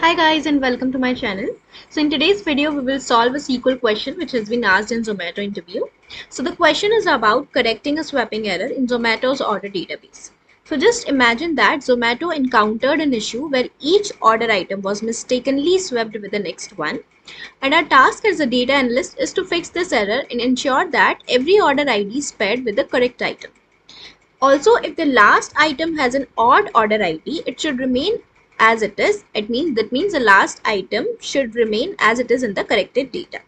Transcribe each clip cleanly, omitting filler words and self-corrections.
Hi guys and welcome to my channel. So in today's video we will solve a SQL question which has been asked in Zomato interview. So the question is about correcting a swapping error in Zomato's order database. So just imagine that Zomato encountered an issue where each order item was mistakenly swapped with the next one, and our task as a data analyst is to fix this error and ensure that every order ID is paired with the correct item. Also, if the last item has an odd order ID, it should remain as it is. That means the last item should remain as it is in the corrected data.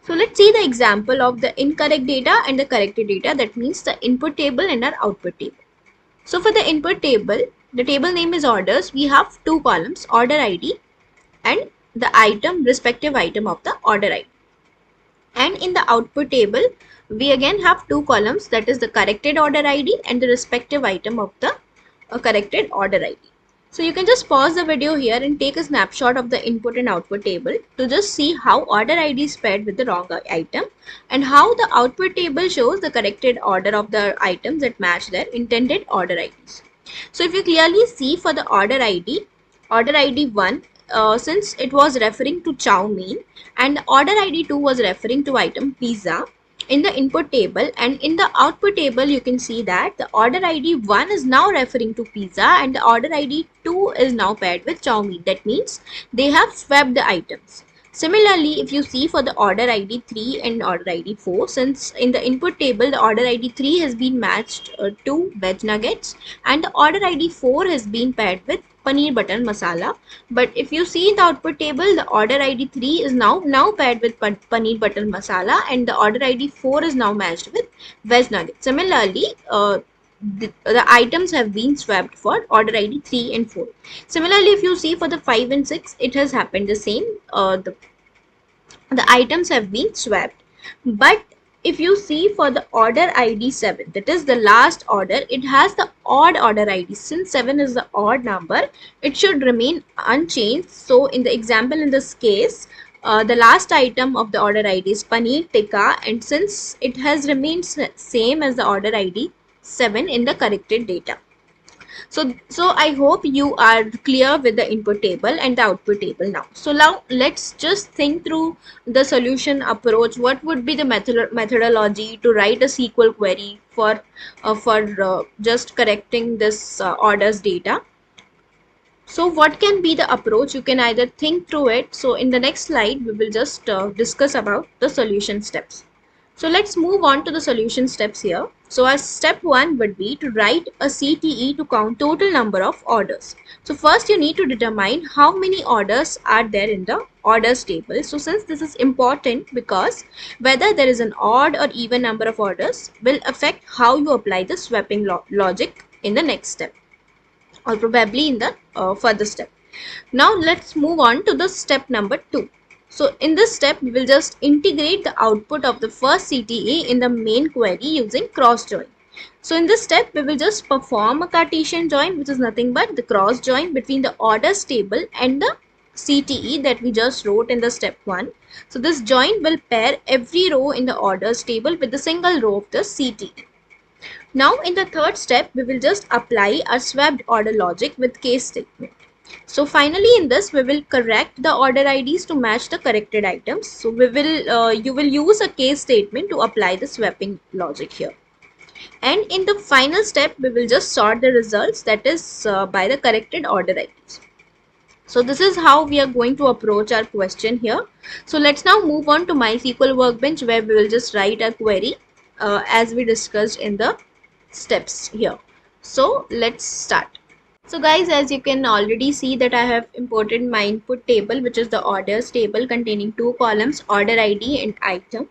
So let's see the example of the incorrect data and the corrected data. That means the input table and our output table. So for the input table, the table name is orders. We have two columns, order ID and the respective item of the order ID. And in the output table, we again have two columns, that is the corrected order ID and the respective item of the corrected order ID. So you can just pause the video here and take a snapshot of the input and output table to just see how order ID is paired with the wrong item and how the output table shows the corrected order of the items that match their intended order IDs. So if you clearly see for the order ID 1, since it was referring to chow mein, and order ID 2 was referring to item pizza in the input table, and in the output table you can see that the order ID 1 is now referring to pizza and the order ID 2 is now paired with chow mein. That means they have swapped the items. Similarly, if you see for the order ID 3 and order ID 4, since in the input table the order ID 3 has been matched to veg nuggets and the order ID 4 has been paired with paneer butter masala, but if you see in the output table the order ID 3 is now paired with paneer butter masala and the order ID 4 is now matched with veg nuggets. Similarly, the items have been swapped for order ID 3 and 4. Similarly, if you see for the 5 and 6, it has happened the same. The items have been swapped, but if you see for the order ID 7, that is the last order, it has the odd order ID. Since 7 is the odd number, it should remain unchanged. So in the example in this case, the last item of the order ID is paneer tikka, and since it has remained same as the order ID 7 in the corrected data. So I hope you are clear with the input table and the output table now. So now let's just think through the solution approach. What would be the methodology to write a SQL query for just correcting this orders data? So what can be the approach? You can either think through it. So in the next slide, we will just discuss about the solution steps. So let's move on to the solution steps here. So as step 1 would be to write a CTE to count total number of orders. So first you need to determine how many orders are there in the orders table. So since this is important, because whether there is an odd or even number of orders will affect how you apply the swapping logic in the next step, or probably in the further step. Now let's move on to the step number 2. So in this step, we will just integrate the output of the first CTE in the main query using cross join. So in this step, we will just perform a Cartesian join, which is nothing but the cross join between the orders table and the CTE that we just wrote in the step 1. So this join will pair every row in the orders table with the single row of the CTE. Now in the third step, we will just apply our swapped order logic with case statement. So finally in this, we will correct the order IDs to match the corrected items. So you will use a case statement to apply the swapping logic here. And in the final step, we will just sort the results, that is by the corrected order IDs. So this is how we are going to approach our question here. So let's now move on to MySQL Workbench, where we will just write a query as we discussed in the steps here. So let's start. So guys, as you can already see that I have imported my input table, which is the orders table containing two columns, order ID and item.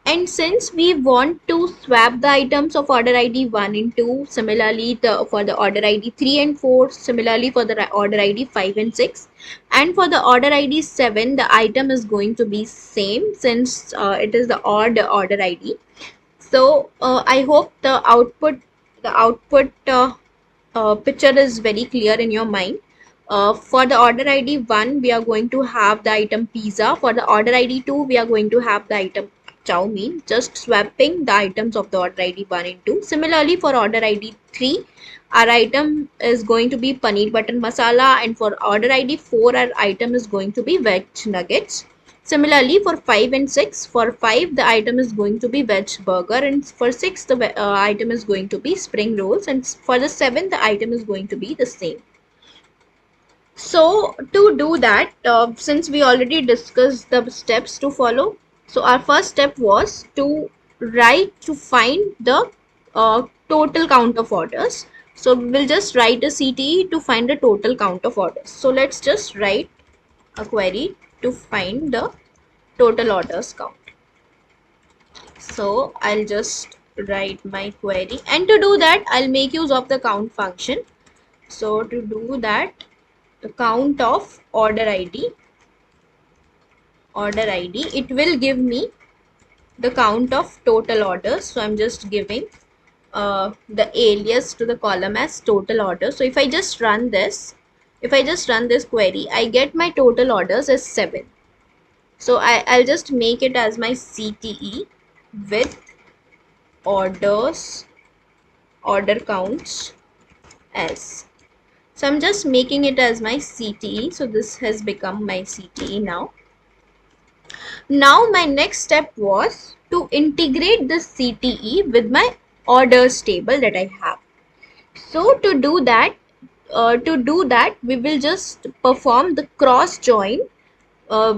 And since we want to swap the items of order ID 1 and 2, similarly for the order ID 3 and 4, similarly for the order ID 5 and 6, and for the order ID 7, the item is going to be same since it is the odd order ID. So I hope the output picture is very clear in your mind. For the order ID 1, we are going to have the item pizza. For the order ID 2, we are going to have the item chow mein, just swapping the items of the order ID 1 and 2. Similarly, for order ID 3, our item is going to be paneer butter masala, and for order ID 4 our item is going to be veg nuggets. Similarly for 5 and 6, for 5 the item is going to be veg burger, and for 6 the item is going to be spring rolls, and for the 7 the item is going to be the same. So to do that, since we already discussed the steps to follow, so our first step was to find the total count of orders. So we'll just write a CTE to find the total count of orders. So let's just write a query to find the total orders count. So I'll just write my query, and to do that I'll make use of the count function. So to do that, the count of order ID, it will give me the count of total orders. So I'm just giving the alias to the column as total orders. So if I just run this query, I get my total orders as 7. So I'll just make it as my CTE with order counts as. So I'm just making it as my CTE. So this has become my CTE now. Now my next step was to integrate the CTE with my orders table that I have. So to do that, we will just perform the cross join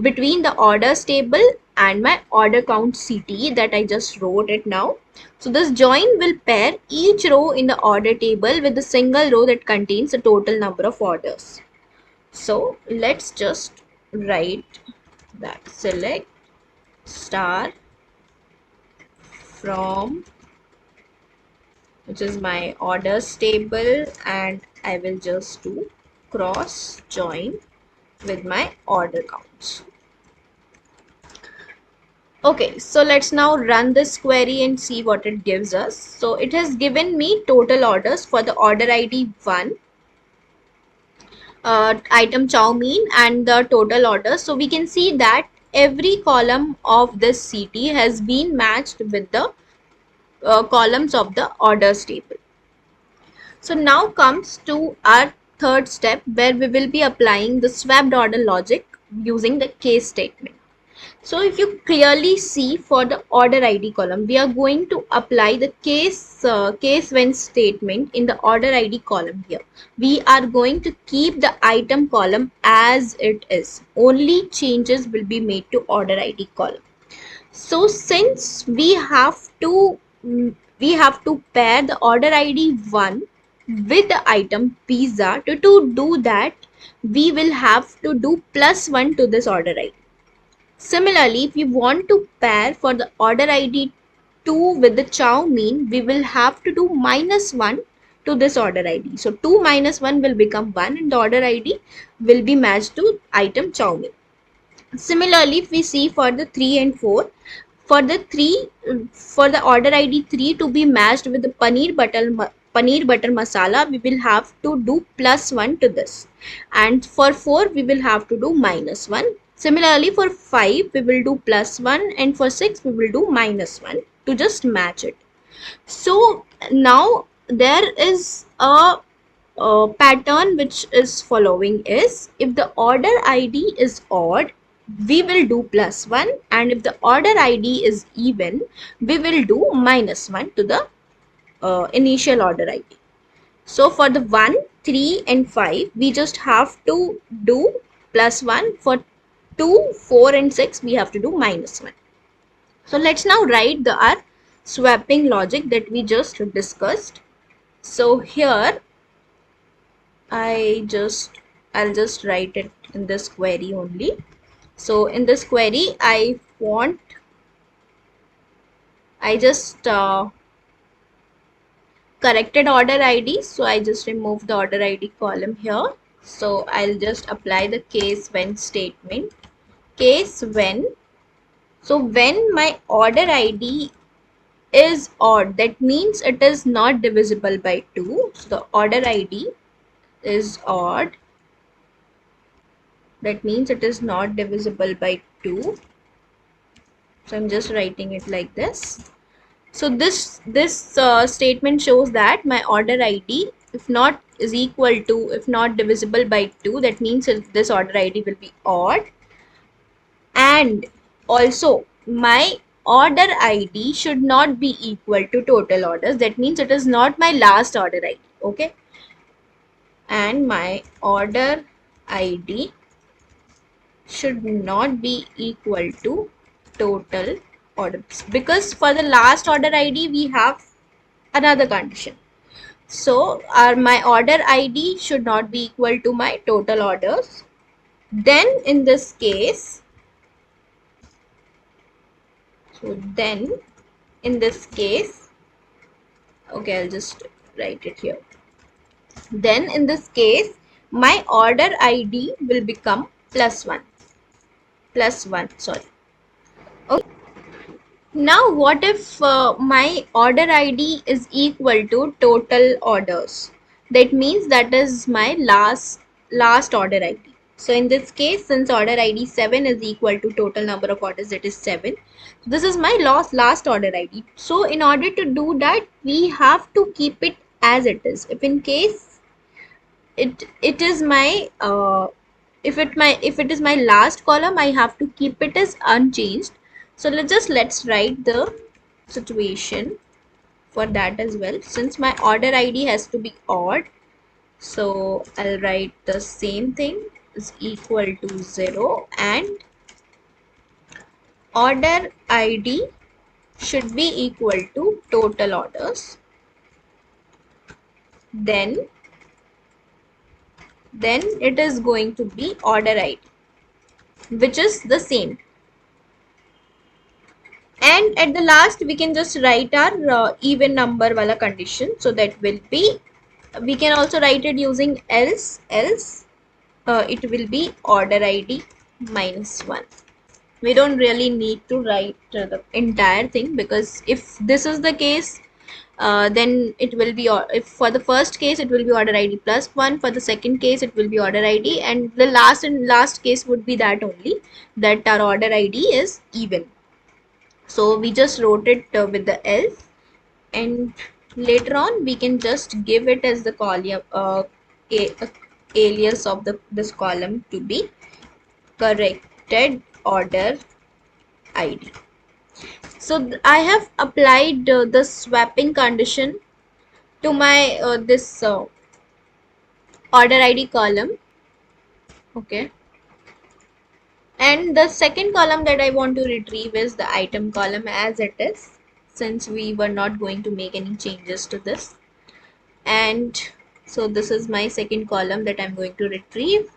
between the orders table and my order count CTE that I just wrote it now. So this join will pair each row in the order table with the single row that contains the total number of orders. So let's just write that. Select star from, which is my orders table, and I will just do cross join with my order counts. Okay, so let's now run this query and see what it gives us. So it has given me total orders for the order ID 1, item chow mein, and the total orders. So we can see that every column of this CT has been matched with the columns of the orders table. So now comes to our third step, where we will be applying the swapped order logic using the case statement. So if you clearly see, for the order ID column, we are going to apply the case when statement in the order ID column here. We are going to keep the item column as it is. Only changes will be made to order ID column. So since we have to pair the order ID 1 with the item pizza, to do that we will have to do +1 to this order ID. Similarly, if we want to pair for the order ID 2 with the chow mein, we will have to do -1 to this order ID. So 2 minus 1 will become 1, and the order ID will be matched to item chow mein. Similarly, if we see for the 3 and 4, for the order ID 3 to be matched with the paneer butter masala, we will have to do +1 to this, and for 4 we will have to do -1. Similarly, for 5 we will do +1, and for 6 we will do -1 to just match it. So now there is a pattern which is following is, if the order ID is odd, we will do +1, and if the order ID is even, we will do -1 to the initial order ID. So for the 1, 3 and 5, we just have to do +1. For 2, 4 and 6, we have to do -1. So let's now write our swapping logic that we just discussed. So here I'll just write it in this query only. So in this query, I just corrected order ID. So I just removed the order ID column here. So I'll just apply the case when statement. Case when. So when my order ID is odd, that means it is not divisible by 2. So the order ID is odd. That means it is not divisible by 2. So I'm just writing it like this. So this statement shows that my order ID if not is equal to, if not divisible by 2, that means this order ID will be odd. And also my order ID should not be equal to total orders. That means it is not my last order ID. Okay. And my order ID should not be equal to total orders, because for the last order ID we have another condition. So my order ID should not be equal to my total orders. Then in this case, okay, I'll just write it here. Then in this case, my order ID will become plus 1, sorry. Okay. Now what if my order ID is equal to total orders? That means that is my last order ID. So in this case, since order ID 7 is equal to total number of orders, that is 7, this is my last order ID. So in order to do that, we have to keep it as it is. If in case it is my if it is my last column, I have to keep it as unchanged. So let's write the situation for that as well. Since my order ID has to be odd, so I'll write the same thing is equal to 0, and order ID should be equal to total orders. Then it is going to be order ID, which is the same. And at the last we can just write our even number wala condition. So that will be, we can also write it using else it will be order ID minus 1. We don't really need to write the entire thing, because if this is the case, then it will be, if for the first case it will be order ID plus 1, for the second case it will be order ID, and the last case would be that only, that our order ID is even. So we just wrote it with the else, and later on we can just give it as the column alias of this column to be corrected order ID. So I have applied the swapping condition to my this order ID column. Okay. And the second column that I want to retrieve is the item column as it is, since we were not going to make any changes to this. And so this is my second column that I'm going to retrieve.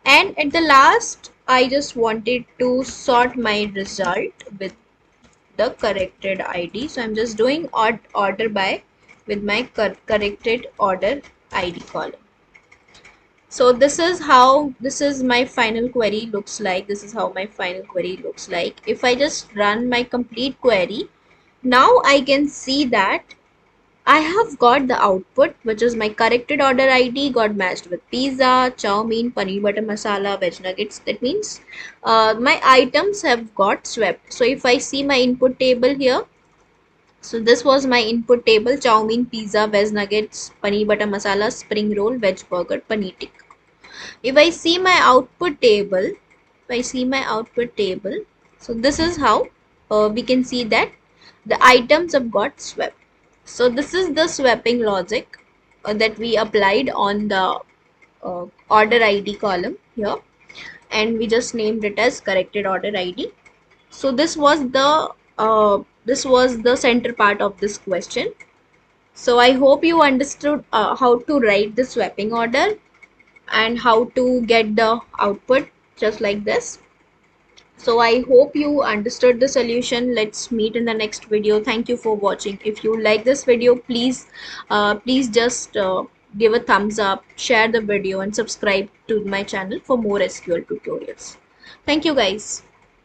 And at the last, I just wanted to sort my result with the corrected ID. So I'm just doing order by with my corrected order ID column. So this is my final query looks like. This is how my final query looks like. If I just run my complete query, now I can see that I have got the output, which is my corrected order ID got matched with pizza, chow mein, paneer butter masala, veg nuggets. That means my items have got swept. So if I see my input table here, so this was my input table: chow mein, pizza, veg nuggets, paneer butter masala, spring roll, veg burger, paneer tikka. If I see my output table, so this is how we can see that the items have got swept. So this is the swapping logic that we applied on the order ID column here, and we just named it as corrected order ID. So this was the center part of this question. So I hope you understood how to write the swapping order and how to get the output just like this. So I hope you understood the solution. Let's meet in the next video. Thank you for watching. If you like this video, please just give a thumbs up, share the video, and subscribe to my channel for more SQL tutorials. Thank you guys.